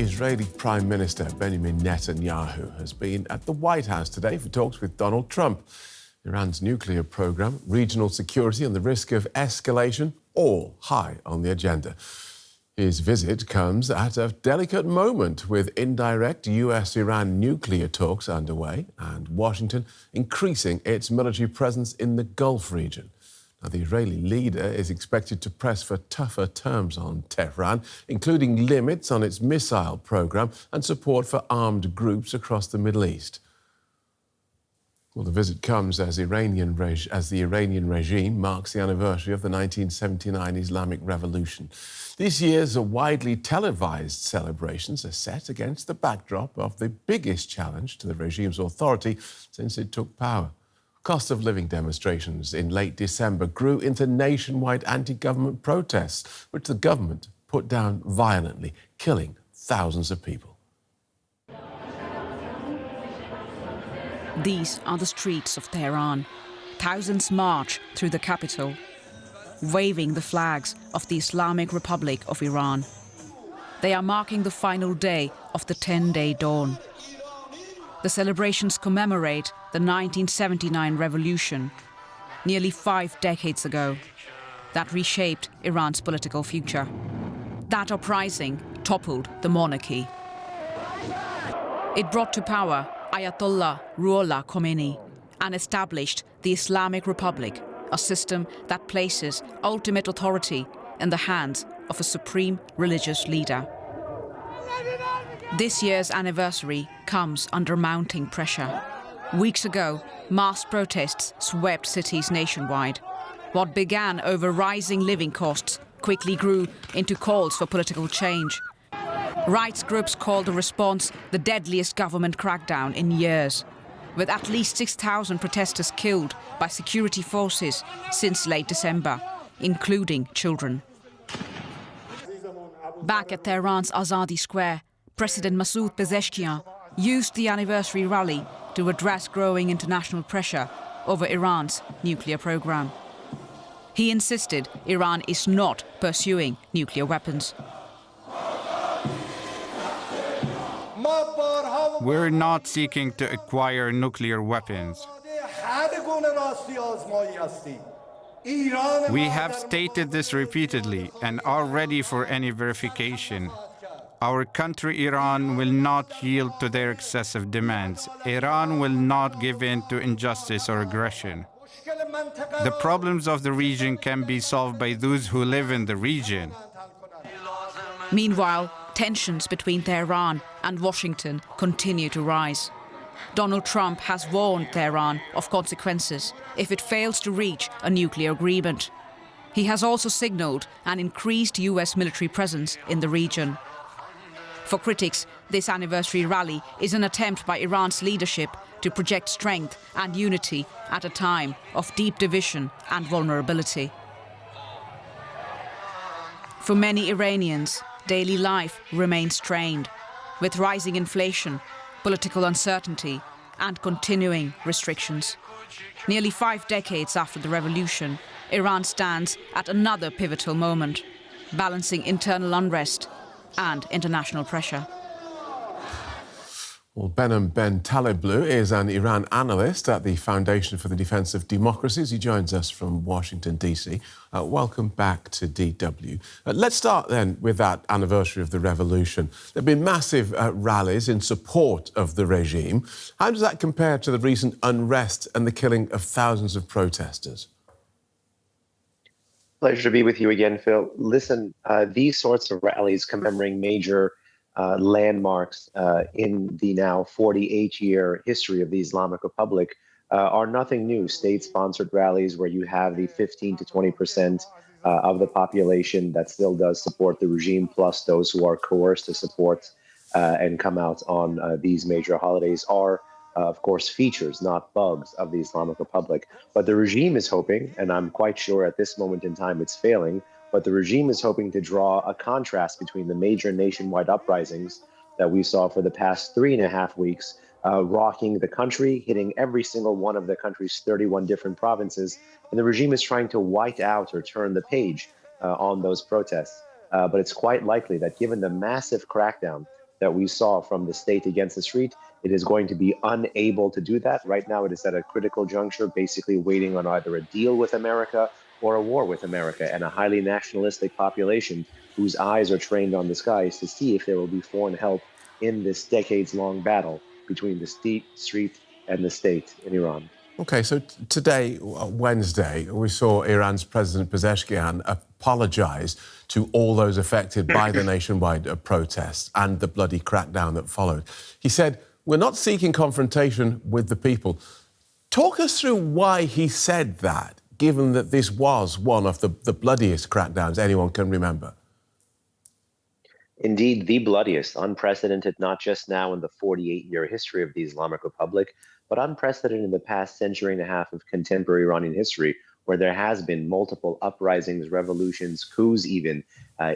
Israeli Prime Minister Benjamin Netanyahu has been at the White House today for talks with Donald Trump. Iran's nuclear program, regional security and the risk of escalation, all high on the agenda. His visit comes at a delicate moment with indirect US-Iran nuclear talks underway and Washington increasing its military presence in the Gulf region. Now, the Israeli leader is expected to press for tougher terms on Tehran, including limits on its missile program and support for armed groups across the Middle East. Well, the visit comes as the Iranian regime marks the anniversary of the 1979 Islamic Revolution. This year's widely televised celebrations are set against the backdrop of the biggest challenge to the regime's authority since it took power. Cost of living demonstrations in late December grew into nationwide anti-government protests, which the government put down violently, killing thousands of people. These are the streets of Tehran. Thousands march through the capital, waving the flags of the Islamic Republic of Iran. They are marking the final day of the 10-day dawn. The celebrations commemorate the 1979 revolution, nearly 5 decades ago, that reshaped Iran's political future. That uprising toppled the monarchy. It brought to power Ayatollah Ruhollah Khomeini and established the Islamic Republic, a system that places ultimate authority in the hands of a supreme religious leader. This year's anniversary comes under mounting pressure. Weeks ago, mass protests swept cities nationwide. What began over rising living costs quickly grew into calls for political change. Rights groups called the response the deadliest government crackdown in years, with at least 6,000 protesters killed by security forces since late December, including children. Back at Tehran's Azadi Square, President Masoud Pezeshkian used the anniversary rally to address growing international pressure over Iran's nuclear program. He insisted Iran is not pursuing nuclear weapons. We're not seeking to acquire nuclear weapons. We have stated this repeatedly and are ready for any verification. Our country, Iran, will not yield to their excessive demands. Iran will not give in to injustice or aggression. The problems of the region can be solved by those who live in the region. Meanwhile, tensions between Tehran and Washington continue to rise. Donald Trump has warned Tehran of consequences if it fails to reach a nuclear agreement. He has also signaled an increased US military presence in the region. For critics, this anniversary rally is an attempt by Iran's leadership to project strength and unity at a time of deep division and vulnerability. For many Iranians, daily life remains strained, with rising inflation, political uncertainty, and continuing restrictions. Nearly 5 decades after the revolution, Iran stands at another pivotal moment, balancing internal unrest and international pressure. Well, Behnam Taleblu is an Iran analyst at the Foundation for the Defense of Democracies. He joins us from Washington, D.C. Welcome back to DW. Let's start then with that anniversary of the revolution. There have been massive rallies in support of the regime. How does that compare to the recent unrest and the killing of thousands of protesters? Pleasure to be with you again, Phil. Listen, these sorts of rallies commemorating major landmarks in the now 48-year history of the Islamic Republic are nothing new. State-sponsored rallies where you have the 15 to 20% of the population that still does support the regime, plus those who are coerced to support and come out on these major holidays are, of course, features, not bugs, of the Islamic Republic. But the regime is hoping, and I'm quite sure at this moment in time it's failing, but the regime is hoping to draw a contrast between the major nationwide uprisings that we saw for the past 3.5 weeks, rocking the country, hitting every single one of the country's 31 different provinces. And the regime is trying to white out or turn the page on those protests. But it's quite likely that given the massive crackdown that we saw from the state against the street, it is going to be unable to do that. Right now, it is at a critical juncture, basically waiting on either a deal with America or a war with America, and a highly nationalistic population whose eyes are trained on the skies to see if there will be foreign help in this decades-long battle between the street and the state in Iran. Okay, so today, Wednesday, we saw Iran's President Pezeshkian apologise to all those affected by the nationwide protests and the bloody crackdown that followed. He said, "We're not seeking confrontation with the people." Talk us through why he said that, given that this was one of the bloodiest crackdowns anyone can remember. Indeed, the bloodiest, unprecedented, not just now in the 48-year history of the Islamic Republic, but unprecedented in the past century and a half of contemporary Iranian history, where there has been multiple uprisings, revolutions, coups even,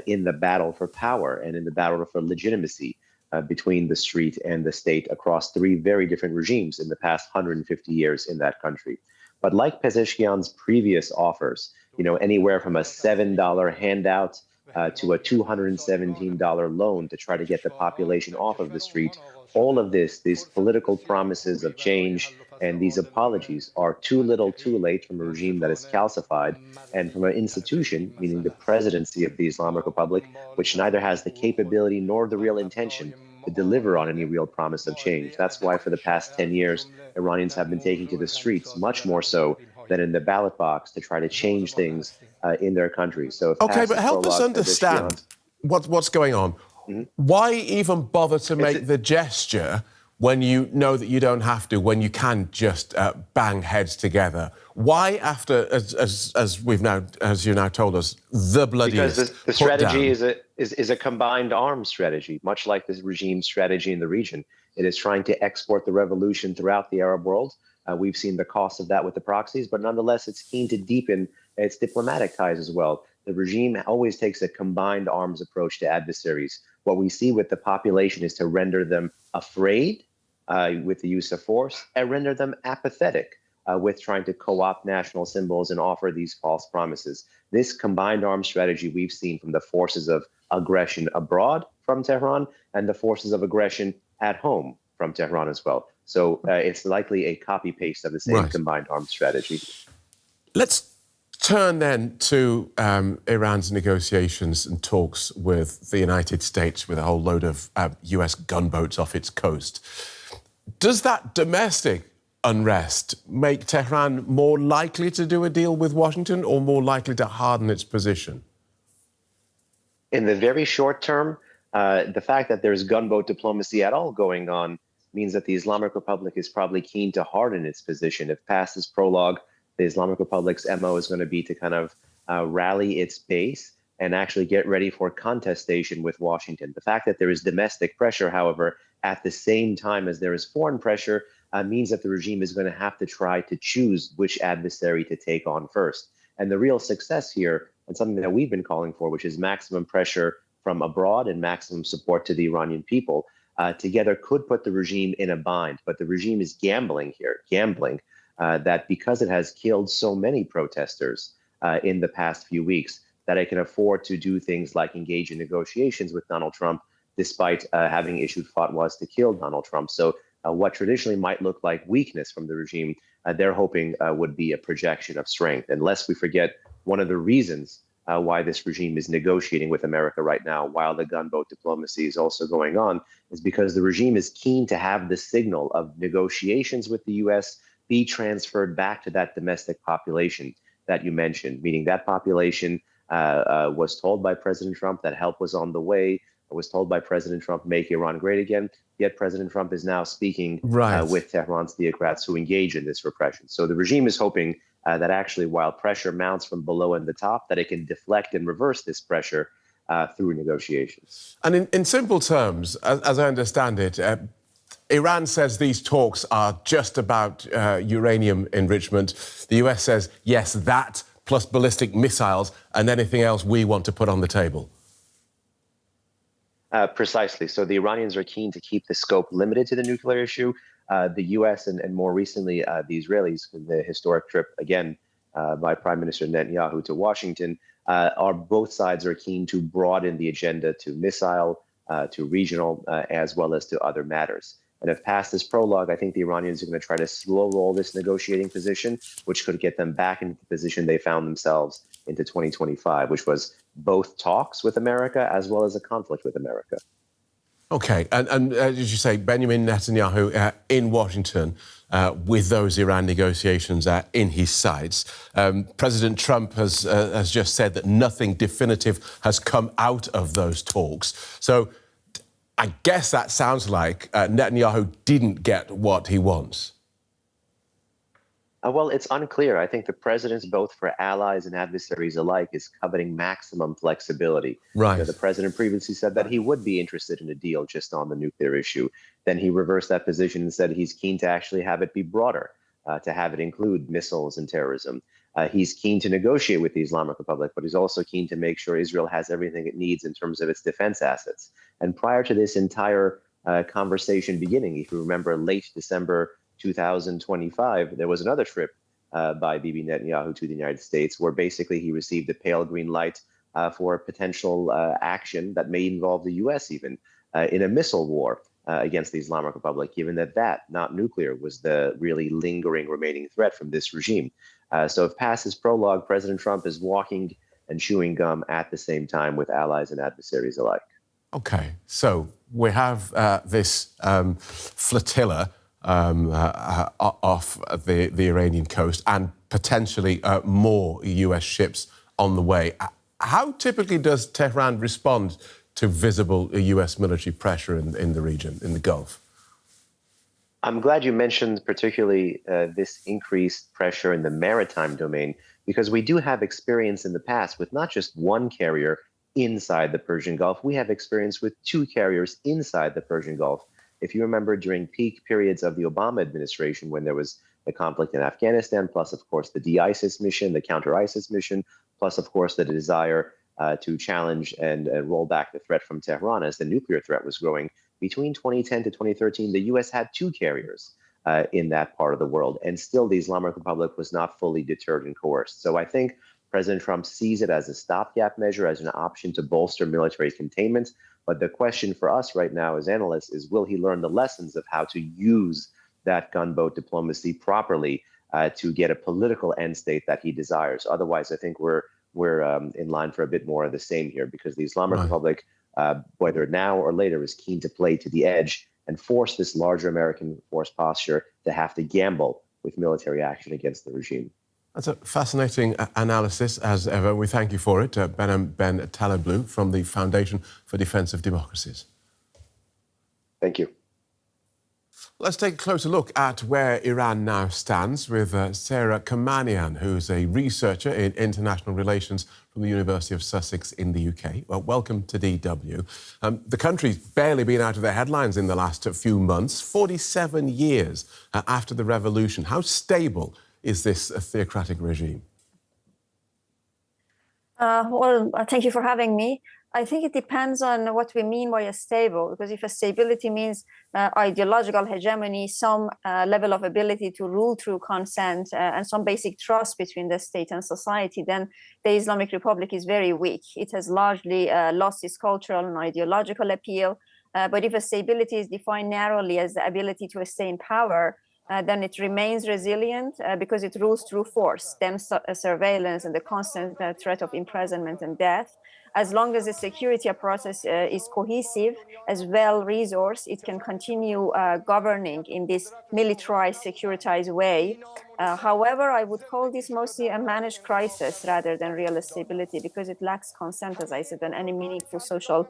in the battle for power and in the battle for legitimacy between the street and the state across three very different regimes in the past 150 years in that country. But like Pezeshkian's previous offers, anywhere from a $7 handout to a $217 loan to try to get the population off of the street, all of this, these political promises of change and these apologies are too little too late from a regime that is calcified, and from an institution, meaning the presidency of the Islamic Republic, which neither has the capability nor the real intention to deliver on any real promise of change. That's why for the past 10 years, Iranians have been taking to the streets, much more so than in the ballot box, to try to change things in their country. So, OK, but help us understand what's going on. Why even bother to make the gesture when you know that you don't have to, when you can just bang heads together? Why, after, as you now told us, the bloodiest? Because the strategy is a combined arms strategy, much like this regime's strategy in the region. It is trying to export the revolution throughout the Arab world. We've seen the cost of that with the proxies, but nonetheless, it's keen to deepen its diplomatic ties as well. The regime always takes a combined arms approach to adversaries. What we see with the population is to render them afraid with the use of force, and render them apathetic with trying to co-opt national symbols and offer these false promises. This combined arms strategy we've seen from the forces of aggression abroad from Tehran and the forces of aggression at home from Tehran as well. So it's likely a copy-paste of the same combined arms strategy. Let's turn then to Iran's negotiations and talks with the United States, with a whole load of US gunboats off its coast. Does that domestic unrest make Tehran more likely to do a deal with Washington, or more likely to harden its position? In the very short term, the fact that there's gunboat diplomacy at all going on means that the Islamic Republic is probably keen to harden its position. If past this prologue, the Islamic Republic's MO is going to be to kind of rally its base and actually get ready for contestation with Washington. The fact that there is domestic pressure, however, at the same time as there is foreign pressure, means that the regime is going to have to try to choose which adversary to take on first. And the real success here, and something that we've been calling for, which is maximum pressure from abroad and maximum support to the Iranian people, together could put the regime in a bind. But the regime is gambling that because it has killed so many protesters in the past few weeks, that it can afford to do things like engage in negotiations with Donald Trump, despite having issued fatwas to kill Donald Trump. So what traditionally might look like weakness from the regime, they're hoping would be a projection of strength. And lest we forget, one of the reasons why this regime is negotiating with America right now, while the gunboat diplomacy is also going on, is because the regime is keen to have the signal of negotiations with the U.S. be transferred back to that domestic population that you mentioned, meaning that population was told by President Trump that help was on the way, was told by President Trump, make Iran great again, yet President Trump is now speaking with Tehran's theocrats who engage in this repression. So the regime is hoping that actually, while pressure mounts from below and the top, that it can deflect and reverse this pressure through negotiations. And in simple terms, as I understand it, Iran says these talks are just about uranium enrichment. The US says, yes, that plus ballistic missiles and anything else we want to put on the table. Precisely. So the Iranians are keen to keep the scope limited to the nuclear issue. The U.S. and more recently the Israelis, the historic trip again by Prime Minister Netanyahu to Washington, both sides are keen to broaden the agenda to missile to regional, as well as to other matters. And if past this prologue, I think the Iranians are going to try to slow roll this negotiating position, which could get them back into the position they found themselves into 2025, which was both talks with America as well as a conflict with America. OK, and as you say, Benjamin Netanyahu in Washington with those Iran negotiations in his sights. President Trump has just said that nothing definitive has come out of those talks. So I guess that sounds like Netanyahu didn't get what he wants. Well, it's unclear. I think the president, both for allies and adversaries alike, is coveting maximum flexibility. Right. The president previously said that he would be interested in a deal just on the nuclear issue. Then he reversed that position and said he's keen to actually have it be broader, to have it include missiles and terrorism. He's keen to negotiate with the Islamic Republic, but he's also keen to make sure Israel has everything it needs in terms of its defense assets. And prior to this entire conversation beginning, if you remember, late December 2025, there was another trip by Bibi Netanyahu to the United States, where basically he received a pale green light for potential action that may involve the U.S. even in a missile war against the Islamic Republic, given that not nuclear, was the really lingering remaining threat from this regime. So if past his prologue, President Trump is walking and chewing gum at the same time with allies and adversaries alike. OK, so we have this flotilla off the Iranian coast and potentially more US ships on the way. How typically does Tehran respond to visible US military pressure in the region, in the Gulf? I'm glad you mentioned particularly this increased pressure in the maritime domain, because we do have experience in the past with not just one carrier inside the Persian Gulf. We have experience with two carriers inside the Persian Gulf. If you remember, during peak periods of the Obama administration, when there was the conflict in Afghanistan, plus, of course, the de-ISIS mission, the counter-ISIS mission, plus, of course, the desire to challenge and roll back the threat from Tehran as the nuclear threat was growing. Between 2010 to 2013, the U.S. had two carriers in that part of the world, and still the Islamic Republic was not fully deterred and coerced. So I think President Trump sees it as a stopgap measure, as an option to bolster military containment. But the question for us right now as analysts is, will he learn the lessons of how to use that gunboat diplomacy properly to get a political end state that he desires? Otherwise, I think we're in line for a bit more of the same here, because the Islamic Republic, whether now or later, is keen to play to the edge and force this larger American force posture to have to gamble with military action against the regime. That's a fascinating analysis, as ever. We thank you for it. Behnam Taleblu from the Foundation for Defense of Democracies. Thank you. Let's take a closer look at where Iran now stands with Sara, who's a researcher in international relations from the University of Sussex in the UK. Well, welcome to DW. The country's barely been out of the headlines in the last few months, 47 years after the revolution. How stable is this theocratic regime? Thank you for having me. I think it depends on what we mean by a stable, because if a stability means ideological hegemony, some level of ability to rule through consent, and some basic trust between the state and society, then the Islamic Republic is very weak. It has largely lost its cultural and ideological appeal. But if a stability is defined narrowly as the ability to stay in power, then it remains resilient because it rules through force, surveillance, and the constant threat of imprisonment and death. As long as the security process is cohesive, as well-resourced, it can continue governing in this militarized, securitized way. However, I would call this mostly a managed crisis rather than real stability, because it lacks consent, as I said, on any meaningful social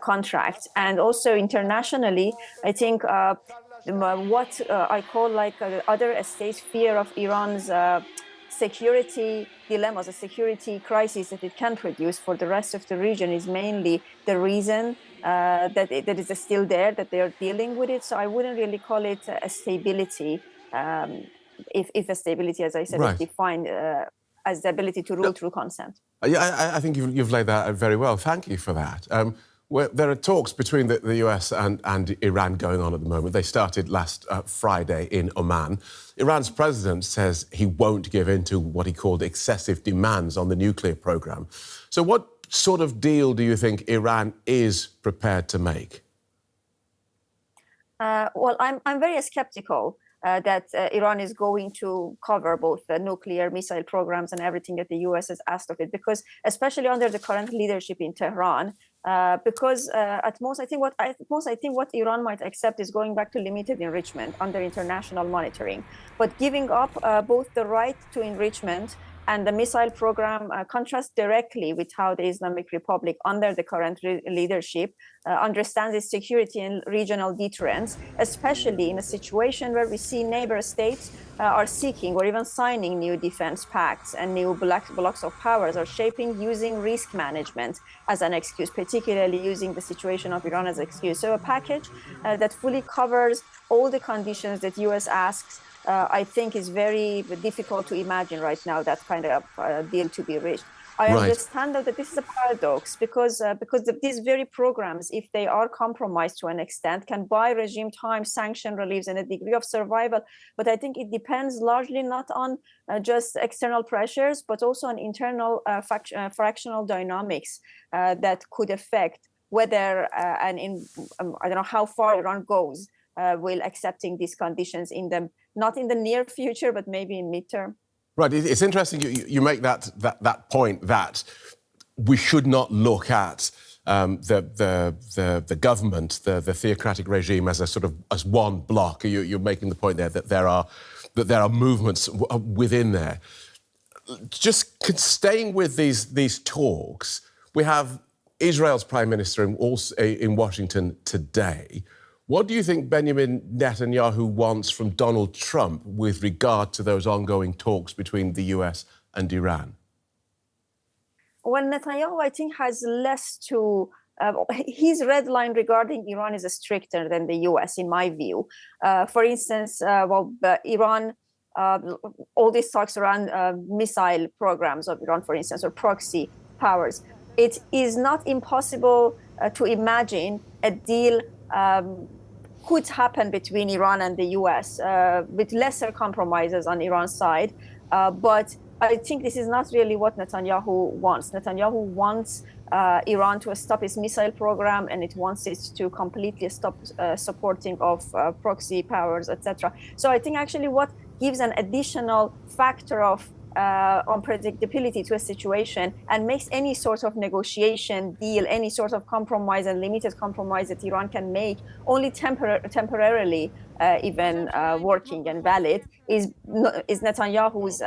contract. And also internationally, I think what I call other states' fear of Iran's security dilemmas, a security crisis that it can produce for the rest of the region, is mainly the reason that it is still there, that they are dealing with it. So I wouldn't really call it a stability, if a stability, as I said, is defined as the ability to rule through consent. Yeah, I think you've laid that out very well. Thank you for that. There are talks between the US and Iran going on at the moment. They started last Friday in Oman. Iran's president says he won't give in to what he called excessive demands on the nuclear program. So what sort of deal do you think Iran is prepared to make? Well, I'm very skeptical that Iran is going to cover both the nuclear missile programs and everything that the U.S. has asked of it, because especially under the current leadership in Tehran, because at most I think what Iran might accept is going back to limited enrichment under international monitoring, but giving up both the right to enrichment and the missile program contrasts directly with how the Islamic Republic, under the current leadership, understands its security and regional deterrence, especially in a situation where we see neighbor states are seeking or even signing new defense pacts, and new blocks of powers are shaping using risk management as an excuse, particularly using the situation of Iran as an excuse. So a package that fully covers all the conditions that U.S. asks, I think is very difficult to imagine right now that kind of deal to be reached. I understand though that this is a paradox, because these very programs, if they are compromised to an extent, can buy regime time, sanction reliefs, and a degree of survival. But I think it depends largely not on just external pressures, but also on internal fractional dynamics that could affect whether I don't know how far Iran goes will accepting these conditions in them, not in the near future, but maybe in midterm. Right. It's interesting you make that point that we should not look at the government, the theocratic regime, as a sort of as one block. You're making the point there that there are movements within there. Just staying with these talks, we have Israel's Prime Minister in Washington today. What do you think Benjamin Netanyahu wants from Donald Trump with regard to those ongoing talks between the US and Iran? Well, Netanyahu, I think, has less to... his red line regarding Iran is stricter than the US, in my view. For instance, Iran, all these talks around missile programs of Iran, for instance, or proxy powers, it is not impossible to imagine a deal could happen between Iran and the US with lesser compromises on Iran's side. But I think this is not really what Netanyahu wants. Netanyahu wants Iran to stop its missile program, and it wants it to completely stop supporting of proxy powers, etc. So I think actually what gives an additional factor of unpredictability to a situation and makes any sort of negotiation deal, any sort of compromise and limited compromise that Iran can make only temporarily even working and valid is Netanyahu's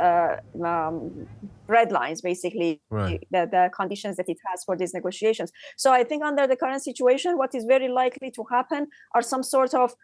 red lines, basically, right. the conditions that it has for these negotiations. So I think under the current situation, what is very likely to happen are some sort of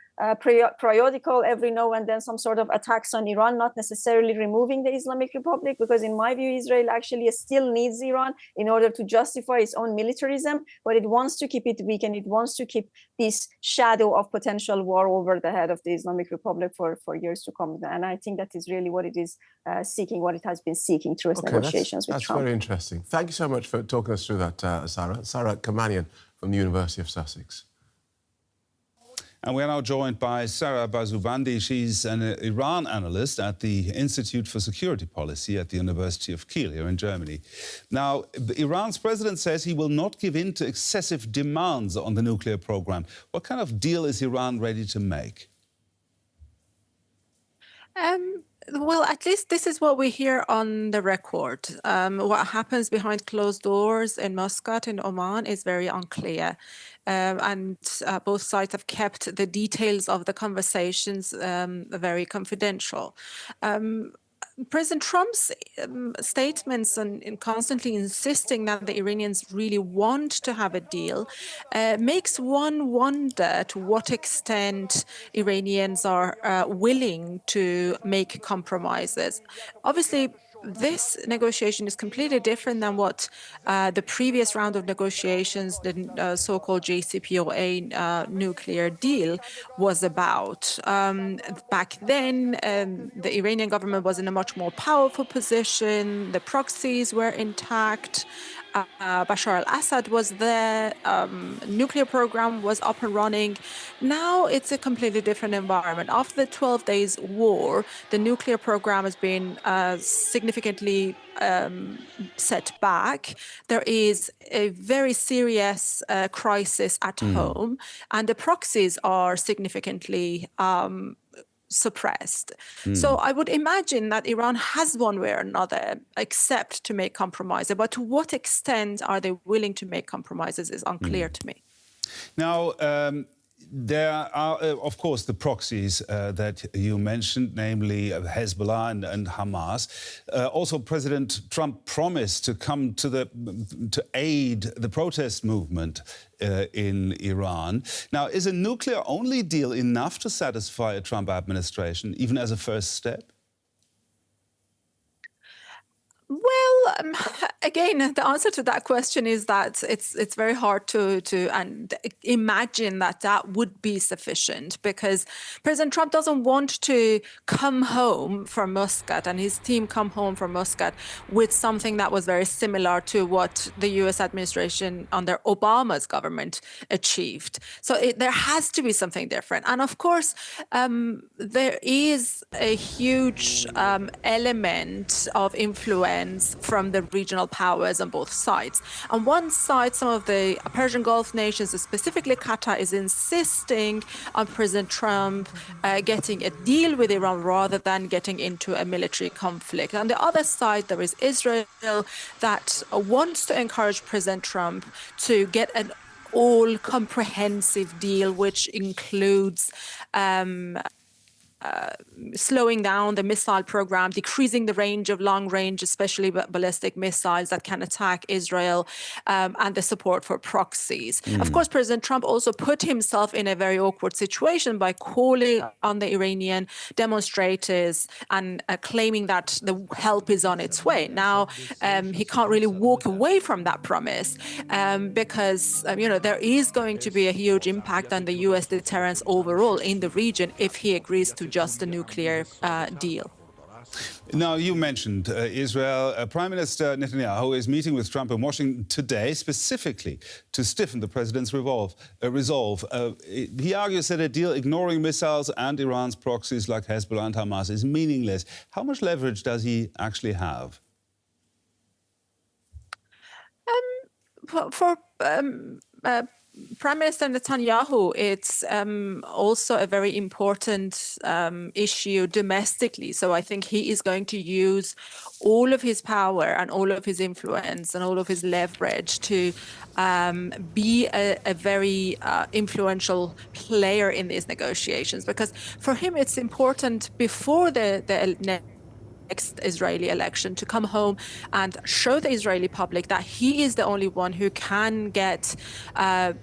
periodical, every now and then, some sort of attacks on Iran, not necessarily removing the Islamic Republic, because in my view, Israel actually still needs Iran in order to justify its own militarism, but it wants to keep it weak, and it wants to keep this shadow of potential war over the head of the Islamic Republic for years to come. And I think that is really what it is seeking, what it has been seeking through its negotiations with Trump. That's very interesting. Thank you so much for talking us through that, Sara. Sara Kermanian from the University of Sussex. And we're now joined by Sara Bazoobandi. She's an Iran analyst at the Institute for Security Policy at the University of Kiel here in Germany. Now, Iran's president says he will not give in to excessive demands on the nuclear program. What kind of deal is Iran ready to make? Well, at least this is what we hear on the record. What happens behind closed doors in Muscat, in Oman, is very unclear. And both sides have kept the details of the conversations very confidential. President Trump's statements and constantly insisting that the Iranians really want to have a deal makes one wonder to what extent Iranians are willing to make compromises. Obviously, this negotiation is completely different than what the previous round of negotiations, the so-called JCPOA nuclear deal, was about. Back then, the Iranian government was in a much more powerful position. The proxies were intact. Bashar al-Assad was there, nuclear program was up and running. Now it's a completely different environment. After the 12 days war, the nuclear program has been significantly set back. There is a very serious crisis at home, and the proxies are significantly suppressed. So I would imagine that Iran has one way or another accept to make compromises, but to what extent are they willing to make compromises is unclear to me. Now, there are, of course, the proxies that you mentioned, namely Hezbollah and Hamas. Also, President Trump promised to come to aid the protest movement in Iran. Now, is a nuclear-only deal enough to satisfy a Trump administration, even as a first step? Well, again, the answer to that question is that it's very hard to imagine that would be sufficient, because President Trump doesn't want to come home from Muscat and his team come home from Muscat with something that was very similar to what the U.S. administration under Obama's government achieved. So there has to be something different. And of course, there is a huge element of influence from the regional powers on both sides. On one side, some of the Persian Gulf nations, specifically Qatar, is insisting on President Trump getting a deal with Iran rather than getting into a military conflict. On the other side, there is Israel that wants to encourage President Trump to get an all-comprehensive deal, which includes slowing down the missile program, decreasing the range of long-range, especially ballistic missiles that can attack Israel, and the support for proxies. Of course, President Trump also put himself in a very awkward situation by calling on the Iranian demonstrators and claiming that the help is on its way. Now, he can't really walk away from that promise because, there is going to be a huge impact on the U.S. deterrence overall in the region if he agrees to just a nuclear deal. Now, you mentioned Israel. Prime Minister Netanyahu is meeting with Trump in Washington today, specifically to stiffen the president's resolve. He argues that a deal ignoring missiles and Iran's proxies like Hezbollah and Hamas is meaningless. How much leverage does he actually have? For Prime Minister Netanyahu, it's also a very important issue domestically. So I think he is going to use all of his power and all of his influence and all of his leverage to be a very influential player in these negotiations. Because for him, it's important before the next Israeli election to come home and show the Israeli public that he is the only one who can get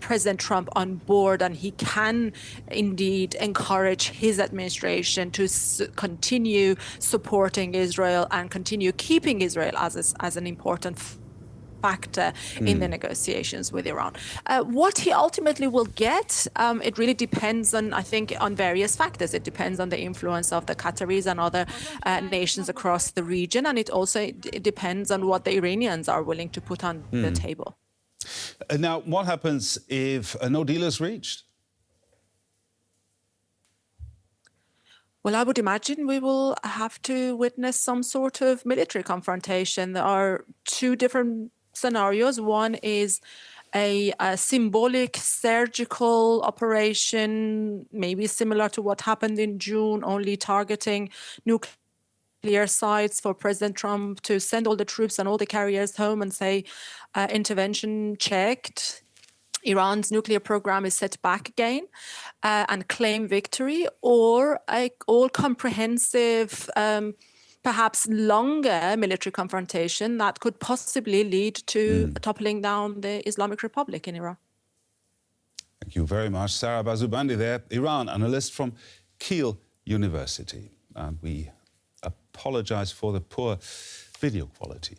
President Trump on board, and he can indeed encourage his administration to continue supporting Israel and continue keeping Israel as an important factor in the negotiations with Iran. What he ultimately will get, it really depends on, I think, on various factors. It depends on the influence of the Qataris and other nations across the region, and it also depends on what the Iranians are willing to put on the table. Now, what happens if no deal is reached? Well, I would imagine we will have to witness some sort of military confrontation. There are two different scenarios. One is a symbolic surgical operation, maybe similar to what happened in June, only targeting nuclear sites for President Trump to send all the troops and all the carriers home and say, intervention checked. Iran's nuclear program is set back again and claim victory, or a all-comprehensive perhaps longer military confrontation that could possibly lead to toppling down the Islamic Republic in Iran. Thank you very much. Sara Bazoobandi there, Iran analyst from Kiel University. And we apologize for the poor video quality.